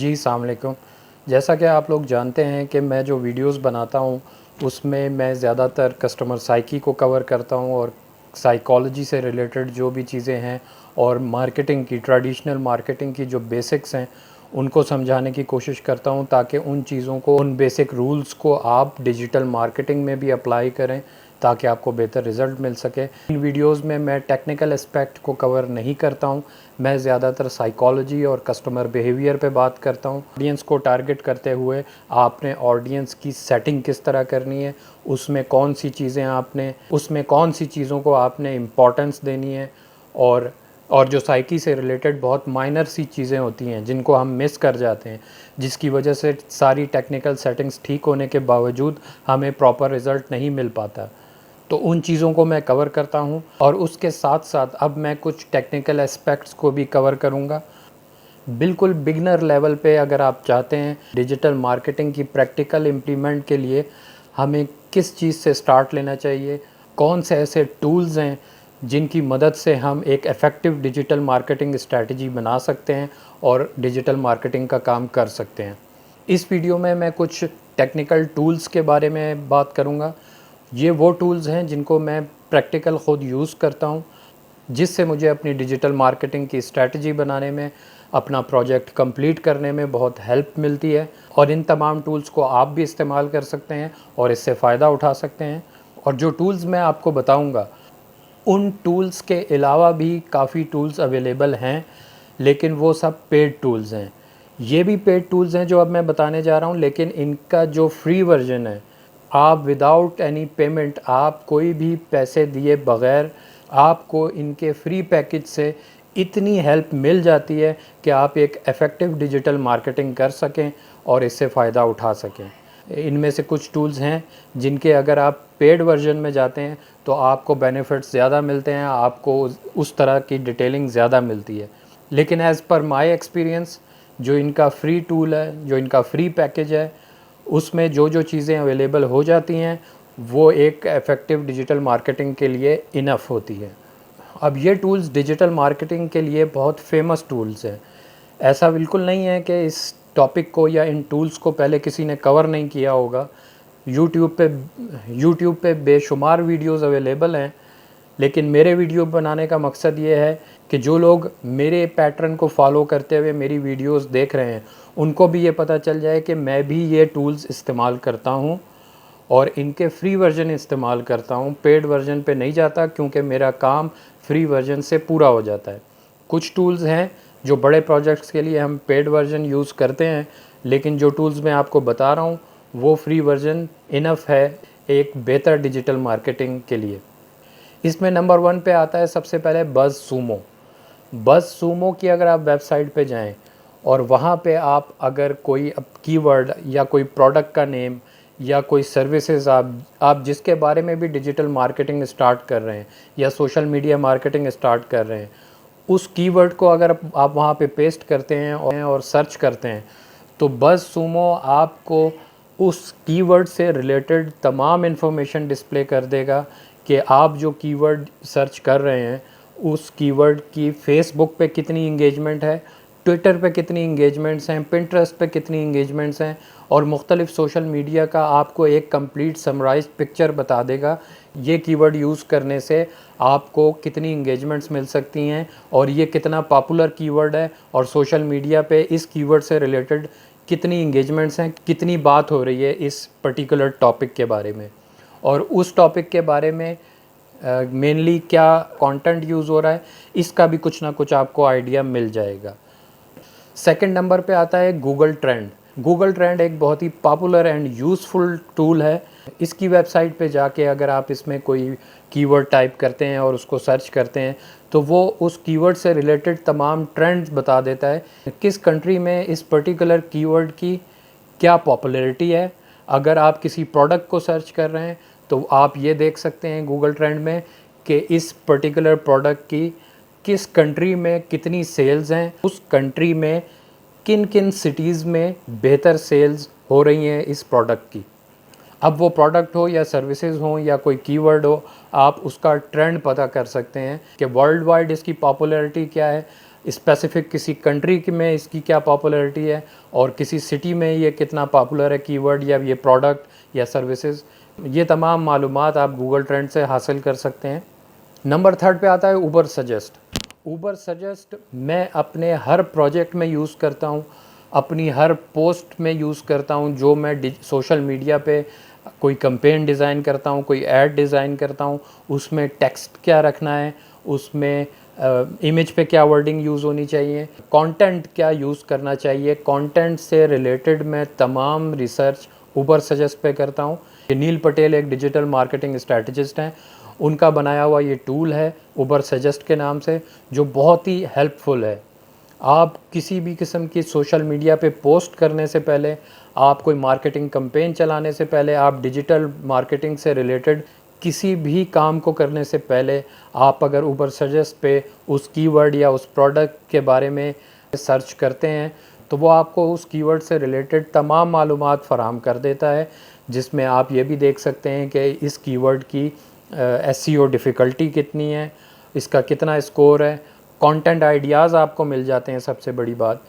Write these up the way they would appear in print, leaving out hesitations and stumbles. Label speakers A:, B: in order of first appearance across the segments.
A: जी, अस्सलाम वालेकुम। जैसा कि आप लोग जानते हैं कि मैं जो वीडियोस बनाता हूँ उसमें मैं ज़्यादातर कस्टमर साइकी को कवर करता हूँ और साइकोलॉजी से रिलेटेड जो भी चीज़ें हैं और मार्केटिंग की ट्रेडिशनल मार्केटिंग की जो बेसिक्स हैं उनको समझाने की कोशिश करता हूँ, ताकि उन चीज़ों को, उन बेसिक रूल्स को आप डिजिटल मार्केटिंग में भी अप्लाई करें ताकि आपको बेहतर रिज़ल्ट मिल सके। इन वीडियोस में मैं टेक्निकल एस्पेक्ट को कवर नहीं करता हूँ, मैं ज़्यादातर साइकोलॉजी और कस्टमर बिहेवियर पे बात करता हूँ। ऑडियंस को टारगेट करते हुए आपने ऑडियंस की सेटिंग किस तरह करनी है, उसमें कौन सी चीज़ों को आपने इम्पोर्टेंस देनी है, और जो साइकी से रिलेटेड बहुत माइनर सी चीज़ें होती हैं जिनको हम मिस कर जाते हैं, जिसकी वजह से सारी टेक्निकल सेटिंग्स ठीक होने के बावजूद हमें प्रॉपर रिज़ल्ट नहीं मिल पाता। तो उन चीज़ों को मैं कवर करता हूँ और उसके साथ साथ अब मैं कुछ टेक्निकल एस्पेक्ट्स को भी कवर करूँगा। बिल्कुल बिगनर लेवल पे अगर आप चाहते हैं डिजिटल मार्केटिंग की प्रैक्टिकल इम्प्लीमेंट के लिए हमें किस चीज़ से स्टार्ट लेना चाहिए, कौन से ऐसे टूल्स हैं जिनकी मदद से हम एक इफ़ेक्टिव डिजिटल मार्केटिंग स्ट्रैटेजी बना सकते हैं और डिजिटल मार्केटिंग का काम कर सकते हैं। इस वीडियो में मैं कुछ टेक्निकल टूल्स के बारे में बात करूँगा। ये वो टूल्स हैं जिनको मैं प्रैक्टिकल ख़ुद यूज़ करता हूँ, जिससे मुझे अपनी डिजिटल मार्केटिंग की स्ट्रैटेजी बनाने में, अपना प्रोजेक्ट कंप्लीट करने में बहुत हेल्प मिलती है। और इन तमाम टूल्स को आप भी इस्तेमाल कर सकते हैं और इससे फ़ायदा उठा सकते हैं। और जो टूल्स मैं आपको बताऊंगा, उन टूल्स के अलावा भी काफ़ी टूल्स अवेलेबल हैं, लेकिन वो सब पेड टूल्स हैं। ये भी पेड टूल्स हैं जो अब मैं बताने जा रहा हूँ, लेकिन इनका जो फ्री वर्जन है, आप विदाउट एनी पेमेंट, आप कोई भी पैसे दिए बग़ैर आपको इनके फ्री पैकेज से इतनी हेल्प मिल जाती है कि आप एक इफ़ेक्टिव डिजिटल मार्केटिंग कर सकें और इससे फ़ायदा उठा सकें। इनमें से कुछ टूल्स हैं जिनके अगर आप पेड वर्जन में जाते हैं तो आपको बेनिफिट्स ज़्यादा मिलते हैं, आपको उस तरह की डिटेलिंग ज़्यादा मिलती है। लेकिन एज़ पर माय एक्सपीरियंस, जो इनका फ्री टूल है, जो इनका फ्री पैकेज है, उसमें जो चीज़ें अवेलेबल हो जाती हैं वो एक इफ़ेक्टिव डिजिटल मार्केटिंग के लिए इनफ होती है। अब ये टूल्स डिजिटल मार्केटिंग के लिए बहुत फेमस टूल्स हैं। ऐसा बिल्कुल नहीं है कि इस टॉपिक को या इन टूल्स को पहले किसी ने कवर नहीं किया होगा। यूट्यूब पे बेशुमार वीडियोस अवेलेबल हैं, लेकिन मेरे वीडियो बनाने का मकसद ये है कि जो लोग मेरे पैटर्न को फॉलो करते हुए मेरी वीडियोस देख रहे हैं उनको भी ये पता चल जाए कि मैं भी ये टूल्स इस्तेमाल करता हूँ और इनके फ्री वर्जन इस्तेमाल करता हूँ। पेड वर्जन पे नहीं जाता क्योंकि मेरा काम फ्री वर्जन से पूरा हो जाता है। कुछ टूल्स हैं जो बड़े प्रोजेक्ट्स के लिए हम पेड वर्जन यूज़ करते हैं, लेकिन जो टूल्स मैं आपको बता रहा हूँ वो फ्री वर्जन इनफ है एक बेहतर डिजिटल मार्केटिंग के लिए। इसमें नंबर 1 पे आता है सबसे पहले बज़सूमो। बज़सूमो की अगर आप वेबसाइट पे जाएं और वहाँ पे आप अगर कोई कीवर्ड या कोई प्रोडक्ट का नेम या कोई सर्विसेज आप जिसके बारे में भी डिजिटल मार्केटिंग स्टार्ट कर रहे हैं या सोशल मीडिया मार्केटिंग स्टार्ट कर रहे हैं, उस कीवर्ड को अगर आप वहाँ पे पेस्ट करते हैं और सर्च करते हैं तो बज़सूमो आपको उस कीवर्ड से रिलेटेड तमाम इन्फॉर्मेशन डिस्प्ले कर देगा कि आप जो कीवर्ड सर्च कर रहे हैं उस कीवर्ड की फेसबुक पे कितनी इंगेजमेंट है, ट्विटर पे कितनी इंगेजमेंट्स हैं, पिंटरेस्ट पे कितनी इंगेजमेंट्स हैं, और मुख्तलिफ सोशल मीडिया का आपको एक कंप्लीट समराइज्ड पिक्चर बता देगा। ये कीवर्ड यूज़ करने से आपको कितनी इंगेजमेंट्स मिल सकती हैं और ये कितना पॉपुलर कीवर्ड है और सोशल मीडिया पे इस कीवर्ड से रिलेटेड कितनी इंगेजमेंट्स हैं, कितनी बात हो रही है इस पर्टिकुलर टॉपिक के बारे में, और उस टॉपिक के बारे में मेनली क्या कंटेंट यूज़ हो रहा है, इसका भी कुछ ना कुछ आपको आइडिया मिल जाएगा। सेकंड नंबर पे आता है गूगल ट्रेंड। गूगल ट्रेंड एक बहुत ही पॉपुलर एंड यूज़फुल टूल है। इसकी वेबसाइट पे जाके अगर आप इसमें कोई कीवर्ड टाइप करते हैं और उसको सर्च करते हैं तो वो उस कीवर्ड से रिलेटेड तमाम ट्रेंड्स बता देता है, किस कंट्री में इस पर्टिकुलर कीवर्ड की क्या पॉपुलैरिटी है। अगर आप किसी प्रोडक्ट को सर्च कर रहे हैं तो आप ये देख सकते हैं गूगल ट्रेंड में कि इस पर्टिकुलर प्रोडक्ट की किस कंट्री में कितनी सेल्स हैं, उस कंट्री में किन किन सिटीज़ में बेहतर सेल्स हो रही हैं इस प्रोडक्ट की। अब वो प्रोडक्ट हो या सर्विसेज हो या कोई कीवर्ड हो, आप उसका ट्रेंड पता कर सकते हैं कि वर्ल्ड वाइड इसकी पॉपुलैरिटी क्या है। स्पेसिफिक किसी कंट्री में इसकी क्या पॉपुलैरिटी है और किसी सिटी में ये कितना पॉपुलर है कीवर्ड या ये प्रोडक्ट या सर्विसेज। ये तमाम मालूमात आप गूगल ट्रेंड से हासिल कर सकते हैं। नंबर 3 पे आता है ऊबर सजेस्ट। ऊबर सजेस्ट मैं अपने हर प्रोजेक्ट में यूज़ करता हूँ, अपनी हर पोस्ट में यूज़ करता हूँ। जो मैं सोशल मीडिया पे कोई कैंपेन डिज़ाइन करता हूँ, कोई ऐड डिज़ाइन करता हूँ, उसमें टेक्स्ट क्या रखना है, उसमें इमेज पे क्या वर्डिंग यूज़ होनी चाहिए, कंटेंट क्या यूज़ करना चाहिए, कंटेंट से रिलेटेड मैं तमाम रिसर्च ऊबर सजेस्ट पे करता हूँ। नील पटेल एक डिजिटल मार्केटिंग स्ट्रैटेजिस्ट हैं, उनका बनाया हुआ ये टूल है ऊबर सजेस्ट के नाम से, जो बहुत ही हेल्पफुल है। आप किसी भी किस्म की सोशल मीडिया पे पोस्ट करने से पहले, आप कोई मार्केटिंग कैंपेन चलाने से पहले, आप डिजिटल मार्केटिंग से रिलेटेड किसी भी काम को करने से पहले आप अगर ऊबर सजेस्ट पे उस कीवर्ड या उस प्रोडक्ट के बारे में सर्च करते हैं तो वो आपको उस कीवर्ड से रिलेटेड तमाम मालूमात फ़राहम कर देता है, जिसमें आप ये भी देख सकते हैं कि इस कीवर्ड की SEO डिफ़िकल्टी कितनी है, इसका कितना स्कोर है। कंटेंट आइडियाज़ आपको मिल जाते हैं। सबसे बड़ी बात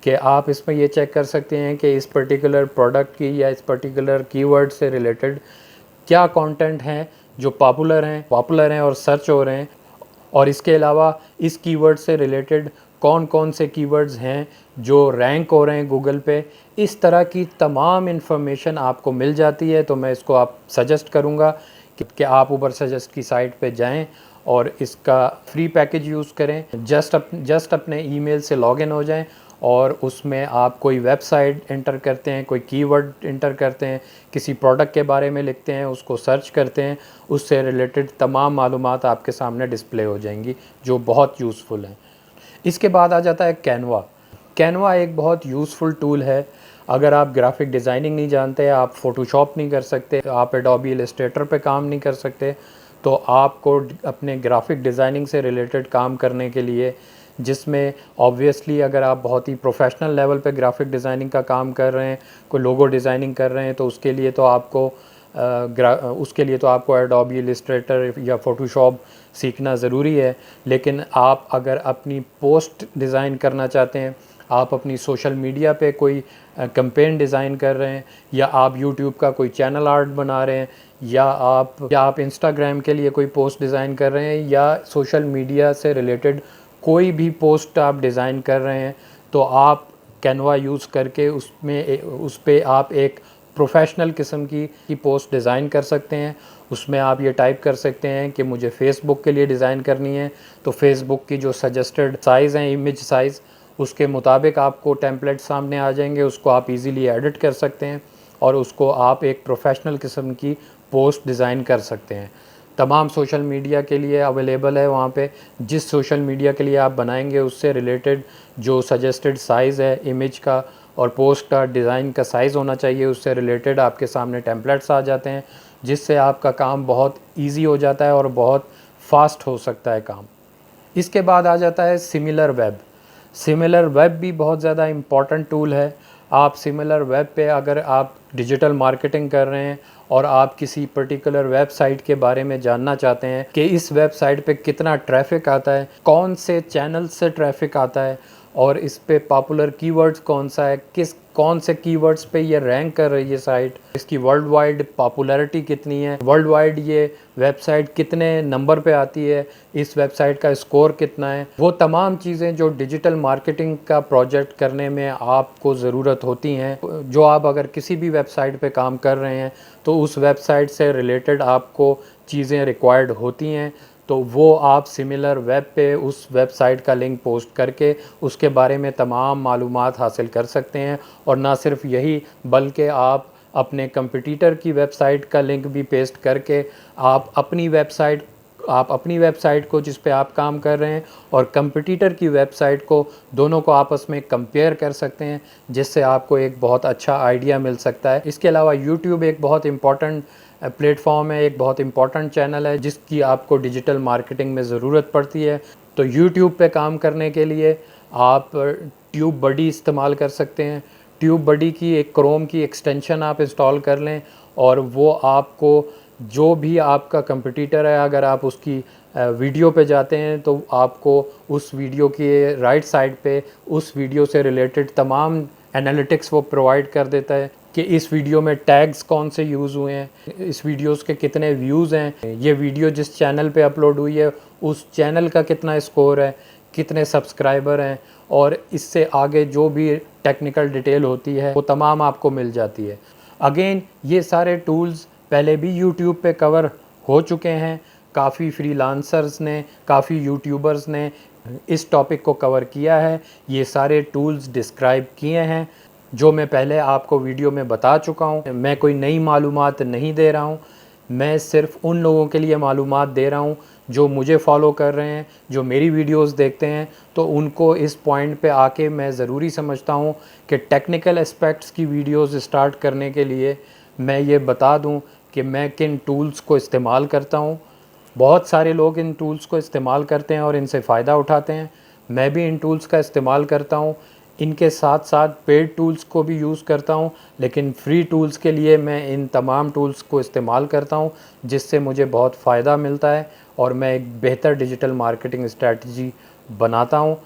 A: कि आप इसमें ये चेक कर सकते हैं कि इस पर्टिकुलर प्रोडक्ट की या इस पर्टिकुलर कीवर्ड से रिलेटेड क्या कंटेंट हैं जो पॉपुलर हैं और सर्च हो रहे हैं, और इसके अलावा इस कीवर्ड से रिलेटेड कौन कौन से कीवर्ड्स हैं जो रैंक हो रहे हैं गूगल पे। इस तरह की तमाम इन्फॉर्मेशन आपको मिल जाती है। तो मैं इसको आप सजेस्ट करूँगा कि आप ऊबर सजेस्ट की साइट पे जाएं और इसका फ्री पैकेज यूज़ करें। जस्ट अपने ईमेल से लॉगिन हो जाएं और उसमें आप कोई वेबसाइट एंटर करते हैं, कोई कीवर्ड एंटर करते हैं, किसी प्रोडक्ट के बारे में लिखते हैं, उसको सर्च करते हैं, उससे रिलेटेड तमाम मालूमात आपके सामने डिस्प्ले हो जाएंगी, जो बहुत यूज़फुल हैं। इसके बाद आ जाता है कैनवा। कैनवा एक बहुत यूज़फुल टूल है। अगर आप ग्राफिक डिज़ाइनिंग नहीं जानते, आप फ़ोटोशॉप नहीं कर सकते, आप एडोबी इलस्ट्रेटर पे काम नहीं कर सकते, तो आपको अपने ग्राफिक डिज़ाइनिंग से रिलेटेड काम करने के लिए, जिसमें ऑब्वियसली अगर आप बहुत ही प्रोफेशनल लेवल पे ग्राफिक डिज़ाइनिंग का काम कर रहे हैं, कोई लोगो डिज़ाइनिंग कर रहे हैं, तो उसके लिए तो आपको एडोबी इलस्ट्रेटर या फ़ोटोशॉप सीखना ज़रूरी है। लेकिन आप अगर अपनी पोस्ट डिज़ाइन करना चाहते हैं, आप अपनी सोशल मीडिया पे कोई कैंपेन डिज़ाइन कर रहे हैं, या आप यूट्यूब का कोई चैनल आर्ट बना रहे हैं, या आप इंस्टाग्राम के लिए कोई पोस्ट डिज़ाइन कर रहे हैं, या सोशल मीडिया से रिलेटेड कोई भी पोस्ट आप डिज़ाइन कर रहे हैं, तो आप कैनवा यूज़ करके उस पे आप एक प्रोफेशनल किस्म की पोस्ट डिज़ाइन कर सकते हैं। उसमें आप ये टाइप कर सकते हैं कि मुझे फ़ेसबुक के लिए डिज़ाइन करनी है, तो फ़ेसबुक की जो सजेस्टेड साइज़ हैं, इमेज साइज़, उसके मुताबिक आपको टेम्पलेट सामने आ जाएंगे। उसको आप इजीली एडिट कर सकते हैं और उसको आप एक प्रोफेशनल किस्म की पोस्ट डिज़ाइन कर सकते हैं। तमाम सोशल मीडिया के लिए अवेलेबल है वहाँ पे। जिस सोशल मीडिया के लिए आप बनाएंगे उससे रिलेटेड जो सजेस्टेड साइज़ है इमेज का और पोस्ट का डिज़ाइन का साइज़ होना चाहिए, उससे रिलेटेड आपके सामने टेम्पलेट्स आ जाते हैं, जिससे आपका काम बहुत ईजी हो जाता है और बहुत फास्ट हो सकता है काम। इसके बाद आ जाता है सिमिलर वेब। सिमिलर वेब भी बहुत ज़्यादा इम्पॉर्टेंट टूल है। आप सिमिलर वेब पे अगर आप डिजिटल मार्केटिंग कर रहे हैं और आप किसी पर्टिकुलर वेबसाइट के बारे में जानना चाहते हैं कि इस वेबसाइट पे कितना ट्रैफ़िक आता है, कौन से चैनल से ट्रैफ़िक आता है, और इस पे पॉपुलर कीवर्ड्स कौन सा है, कौन से कीवर्ड्स पे ये रैंक कर रही है साइट, इसकी वर्ल्ड वाइड पॉपुलैरिटी कितनी है, वर्ल्ड वाइड ये वेबसाइट कितने नंबर पे आती है, इस वेबसाइट का स्कोर कितना है, वो तमाम चीज़ें जो डिजिटल मार्केटिंग का प्रोजेक्ट करने में आपको ज़रूरत होती हैं, जो आप अगर किसी भी वेबसाइट पे काम कर रहे हैं तो उस वेबसाइट से रिलेटेड आपको चीज़ें रिक्वायर्ड होती हैं, तो वो आप सिमिलर वेब पे उस वेबसाइट का लिंक पोस्ट करके उसके बारे में तमाम मालूमात हासिल कर सकते हैं। और ना सिर्फ यही, बल्कि आप अपने कंपटीटर की वेबसाइट का लिंक भी पेस्ट करके आप अपनी वेबसाइट को जिस पे आप काम कर रहे हैं और कंपटीटर की वेबसाइट को, दोनों को आपस में कंपेयर कर सकते हैं, जिससे आपको एक बहुत अच्छा आइडिया मिल सकता है। इसके अलावा यूट्यूब एक बहुत इम्पॉर्टेंट प्लेटफॉर्म है, एक बहुत इम्पॉर्टेंट चैनल है जिसकी आपको डिजिटल मार्केटिंग में ज़रूरत पड़ती है। तो यूट्यूब पे काम करने के लिए आप ट्यूब बडी इस्तेमाल कर सकते हैं। ट्यूब बडी की एक क्रोम की एक्सटेंशन आप इंस्टॉल कर लें और वो आपको जो भी आपका कंपटीटर है, अगर आप उसकी वीडियो पे जाते हैं तो आपको उस वीडियो के राइट साइड पे उस वीडियो से रिलेटेड तमाम एनालिटिक्स वो प्रोवाइड कर देता है कि इस वीडियो में टैग्स कौन से यूज़ हुए हैं, इस वीडियोस के कितने व्यूज़ हैं, ये वीडियो जिस चैनल पे अपलोड हुई है उस चैनल का कितना स्कोर है, कितने सब्सक्राइबर हैं, और इससे आगे जो भी टेक्निकल डिटेल होती है वो तमाम आपको मिल जाती है। अगेन ये सारे टूल्स पहले भी यूट्यूब पे कवर हो चुके हैं, काफ़ी फ्रीलांसर्स ने, काफ़ी यूट्यूबर्स ने इस टॉपिक को कवर किया है, ये सारे टूल्स डिस्क्राइब किए हैं जो मैं पहले आपको वीडियो में बता चुका हूँ। मैं कोई नई मालूमात नहीं दे रहा हूँ, मैं सिर्फ उन लोगों के लिए मालूमात दे रहा हूँ जो मुझे फॉलो कर रहे हैं, जो मेरी वीडियोस देखते हैं, तो उनको इस पॉइंट पे आके मैं ज़रूरी समझता हूँ कि टेक्निकल एस्पेक्ट्स की वीडियोस स्टार्ट करने के लिए मैं ये बता दूँ कि मैं किन टूल्स को इस्तेमाल करता हूँ। बहुत सारे लोग इन टूल्स को इस्तेमाल करते हैं और इनसे फ़ायदा उठाते हैं, मैं भी इन टूल्स का इस्तेमाल करता हूँ। इनके साथ साथ पेड टूल्स को भी यूज़ करता हूँ, लेकिन फ्री टूल्स के लिए मैं इन तमाम टूल्स को इस्तेमाल करता हूँ जिससे मुझे बहुत फ़ायदा मिलता है और मैं एक बेहतर डिजिटल मार्केटिंग स्ट्रैटेजी बनाता हूँ।